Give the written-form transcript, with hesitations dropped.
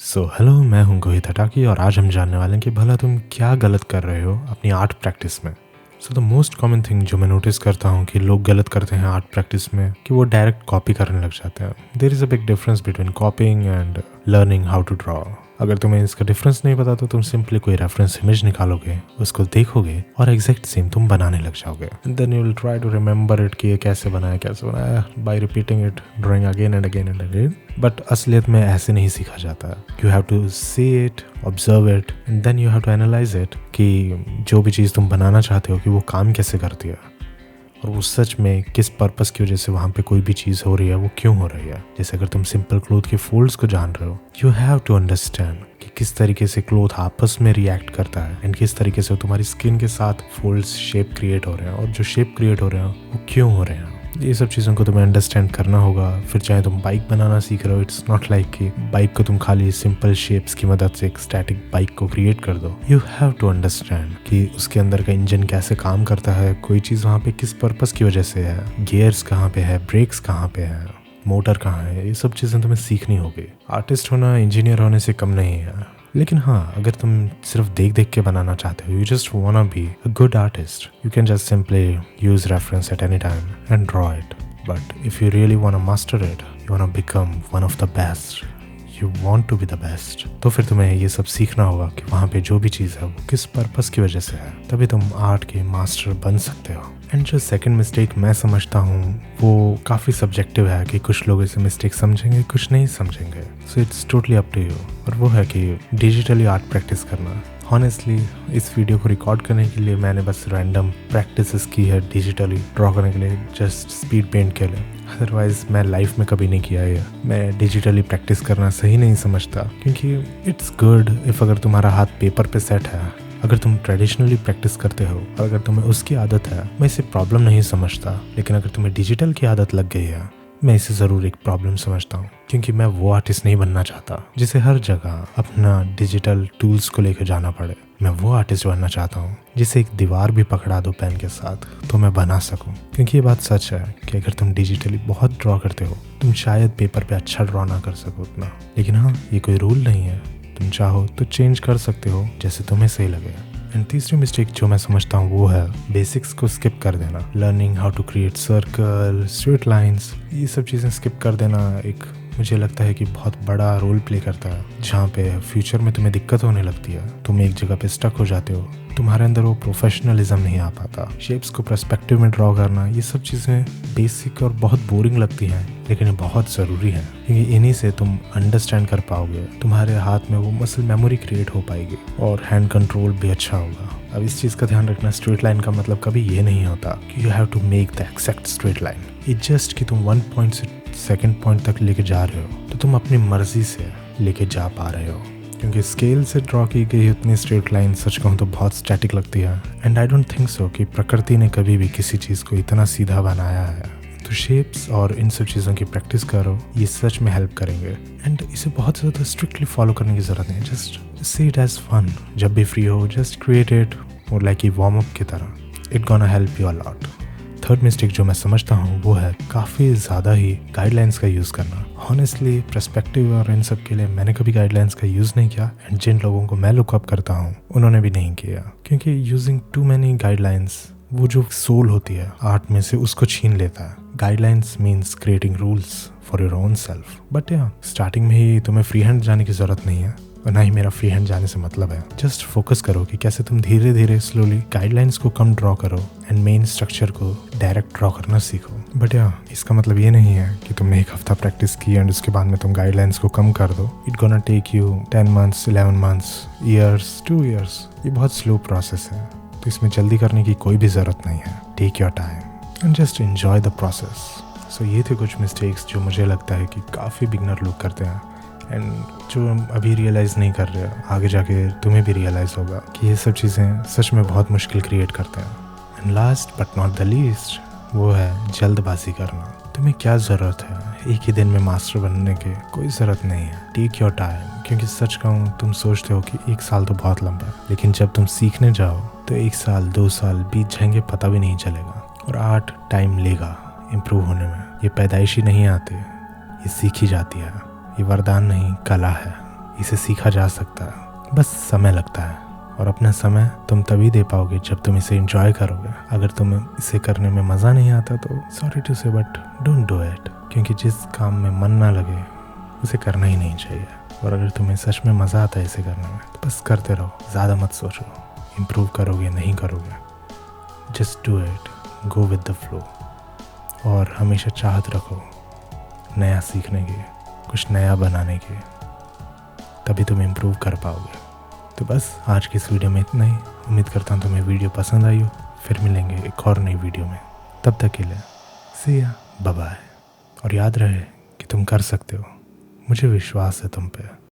Hello, मैं हूँ गोहित हटाकी और आज हम जानने वाले हैं कि भला तुम क्या गलत कर रहे हो अपनी आर्ट प्रैक्टिस में। द मोस्ट कॉमन थिंग जो मैं नोटिस करता हूँ कि लोग गलत करते हैं आर्ट प्रैक्टिस में कि वो डायरेक्ट कॉपी करने लग जाते हैं। There is a big difference between copying and learning how to draw. अगर तुम्हें इसका डिफरेंस नहीं पता तो तुम सिंपली कोई रेफरेंस इमेज निकालोगे, उसको देखोगे और एग्जैक्ट सेम तुम बनाने लग जाओगे। Then you will try to remember it कि ये कैसे बनाया by repeating it, drawing again and again and again. But असलियत में ऐसे नहीं सीखा जाता। You have to see it, observe it and then you have to analyse it कि जो भी चीज़ तुम बनाना चाहते हो कि वो काम कैसे करती है और वो सच में किस पर्पस की वजह से वहाँ पे कोई भी चीज़ हो रही है, वो क्यों हो रही है। जैसे अगर तुम सिंपल क्लोथ के फोल्ड्स को जान रहे हो, यू हैव टू अंडरस्टैंड कि किस तरीके से क्लोथ आपस में रिएक्ट करता है एंड किस तरीके से तुम्हारी स्किन के साथ फोल्ड्स शेप क्रिएट हो रहे हैं और जो शेप क्रिएट हो रहे हैं वो क्यों हो रहे हैं। ये सब चीज़ों को तुम्हें अंडरस्टैंड करना होगा। फिर चाहे तुम बाइक बनाना सीख रहे हो, इट्स नॉट लाइक कि बाइक को तुम खाली सिंपल शेप्स की मदद से एक स्टैटिक बाइक को क्रिएट कर दो। यू हैव टू अंडरस्टैंड कि उसके अंदर का इंजन कैसे काम करता है, कोई चीज़ वहाँ पे किस पर्पस की वजह से है, गियर्स कहाँ पे है, ब्रेक्स कहाँ पे है, मोटर कहाँ है। ये सब चीज़ें तुम्हें सीखनी होगी। आर्टिस्ट होना इंजीनियर होने से कम नहीं है। लेकिन हाँ, अगर तुम सिर्फ देख देख के बनाना चाहते हो, you just wanna be a good artist, you can just simply use reference at any time and draw it. But if you really wanna master it, you wanna become one of the best, you want to be the best, तो फिर तुम्हें ये सब सीखना होगा कि वहाँ पे जो भी चीज़ है वो किस पर्पस की वजह से है। तभी तुम आर्ट के मास्टर बन सकते हो। एंड जो सेकंड मिस्टेक मैं समझता हूँ वो काफ़ी सब्जेक्टिव है कि कुछ लोग इसे मिस्टेक समझेंगे, कुछ नहीं समझेंगे। So it's totally up to you. और वो है कि डिजिटली आर्ट प्रैक्टिस करना। हॉनेस्टली इस वीडियो को रिकॉर्ड करने के लिए मैंने बस रैंडम प्रैक्टिसेस की है डिजिटली ड्रॉ करने के लिए, जस्ट स्पीड पेंट के लिए। अदरवाइज मैं लाइफ में कभी नहीं किया है। मैं डिजिटली प्रैक्टिस करना सही नहीं समझता क्योंकि इट्स गुड इफ़ अगर तुम्हारा हाथ पेपर पे सेट है। अगर तुम ट्रेडिशनली प्रैक्टिस करते हो और अगर तुम्हें उसकी आदत है, मैं इसे प्रॉब्लम नहीं समझता। लेकिन अगर तुम्हें डिजिटल की आदत लग गई है, मैं इसे ज़रूर एक प्रॉब्लम समझता हूँ क्योंकि मैं वो आर्टिस्ट नहीं बनना चाहता जिसे हर जगह अपना डिजिटल टूल्स को लेकर जाना पड़े। मैं वो आर्टिस्ट बनना चाहता हूँ जिसे एक दीवार भी पकड़ा दो पेन के साथ तो मैं बना सकूँ। क्योंकि ये बात सच है कि अगर तुम डिजिटली बहुत ड्रॉ करते हो, तुम शायद पेपर पे अच्छा ड्रॉ ना कर सको उतना। लेकिन हाँ, ये कोई रूल नहीं है। तुम चाहो तो चेंज कर सकते हो जैसे तुम्हें सही लगे। एंड तीसरी मिस्टेक जो मैं समझता हूँ वो है बेसिक्स को स्किप कर देना। Learning how to create circle, straight lines, ये सब चीज़ें स्किप कर देना एक मुझे लगता है कि बहुत बड़ा रोल प्ले करता है। जहाँ पे फ्यूचर में तुम्हें दिक्कत होने लगती है, तुम एक जगह पे स्टक हो जाते हो, तुम्हारे अंदर वो प्रोफेशनलिज्म नहीं आ पाता। शेप्स को पर्सपेक्टिव में ड्रॉ करना, ये सब चीज़ें बेसिक और बहुत बोरिंग लगती हैं लेकिन ये बहुत ज़रूरी है क्योंकि इन्हीं से तुम अंडरस्टैंड कर पाओगे। तुम्हारे हाथ में वो मसल मेमोरी क्रिएट हो पाएगी और हैंड कंट्रोल भी अच्छा होगा। अब इस चीज़ का ध्यान रखना, स्ट्रेट लाइन का मतलब कभी ये नहीं होता कि you have to make the exact straight line. It just कि तुम 1 पॉइंट से सेकंड पॉइंट तक लेके जा रहे हो तो तुम अपनी मर्जी से लेके जा पा रहे हो। क्योंकि स्केल से ड्रॉ की गई उतनी स्ट्रेट लाइन सच कहूँ तो बहुत स्टैटिक लगती है। And I don't think so कि प्रकृति ने कभी भी किसी चीज़ को इतना सीधा बनाया है। तो शेप्स और इन सब चीज़ों की प्रैक्टिस करो, ये सच में हेल्प करेंगे। एंड इसे बहुत ज़्यादा स्ट्रिक्टली फॉलो करने की ज़रूरत नहीं है। Just see it as fun. जब भी फ्री हो जस्ट क्रिएट इट और लाइक ए वार्म अप की तरह। It gonna help you a lot. Third mistake जो मैं समझता हूँ वो है काफ़ी ज़्यादा ही गाइडलाइंस का यूज़ करना। हॉनेस्टली पर्सपेक्टिव और इन सब के लिए मैंने कभी गाइडलाइंस का यूज़ नहीं किया एंड जिन लोगों को मैं लुकअप करता हूँ उन्होंने भी नहीं किया। क्योंकि यूजिंग टू मैनी गाइडलाइंस वो जो सोल होती है आर्ट में से उसको छीन लेता है। Guidelines means creating rules for your own self. But या स्टार्टिंग में ही तुम्हें फ्री हैंड जाने की ज़रूरत नहीं है और ना ही मेरा फ्री हैंड जाने से मतलब है। जस्ट फोकस करो कि कैसे तुम धीरे धीरे स्लोली गाइडलाइंस को कम ड्रॉ करो एंड मेन स्ट्रक्चर को डायरेक्ट ड्रॉ करना सीखो। बट या इसका मतलब ये नहीं है कि तुमने एक हफ्ता प्रैक्टिस की एंड उसके बाद में तुम गाइडलाइंस को कम कर दो। It gonna take you 10 months, 11 months, years, 2 years. ये बहुत स्लो प्रोसेस है तो इसमें जल्दी करने की कोई भी ज़रूरत नहीं है। Take your time and just enjoy the process. So ये थे कुछ मिस्टेक्स जो मुझे लगता है कि काफ़ी बिगनर लोग करते हैं एंड जो अभी रियलाइज़ नहीं कर रहे, आगे जाके तुम्हें भी रियलाइज़ होगा कि ये सब चीज़ें सच में बहुत मुश्किल क्रिएट करते हैं। And last but not the least वो है जल्दबाजी करना। तुम्हें क्या ज़रूरत है एक ही दिन में मास्टर बनने के? कोई ज़रूरत नहीं है। Take your time. क्योंकि सच कहूँ तुम सोचते हो कि 1 साल तो बहुत लंबा है, लेकिन जब तुम सीखने जाओ तो 1 साल 2 साल बीत जाएंगे पता भी नहीं चलेगा। और आर्ट टाइम लेगा इम्प्रूव होने में। ये पैदाइशी नहीं आते, ये सीखी जाती है। ये वरदान नहीं, कला है। इसे सीखा जा सकता है, बस समय लगता है। और अपना समय तुम तभी दे पाओगे जब तुम इसे एंजॉय करोगे। अगर तुम्हें इसे करने में मज़ा नहीं आता तो सॉरी टू से बट डोंट डू इट, क्योंकि जिस काम में मन ना लगे उसे करना ही नहीं चाहिए। और अगर तुम्हें सच में मज़ा आता है इसे करने में तो बस करते रहो, ज़्यादा मत सोचो इम्प्रूव करोगे नहीं करोगे। Just do it, go with the flow. और हमेशा चाहत रखो नया सीखने की, कुछ नया बनाने की, तभी तुम इम्प्रूव कर पाओगे। तो बस आज की इस वीडियो में इतना ही। उम्मीद करता हूँ तुम्हें वीडियो पसंद आई हो। फिर मिलेंगे एक और नई वीडियो में, तब तक के लिए सी या, बाय बाय। और याद रहे कि तुम कर सकते हो, मुझे विश्वास है तुम पे।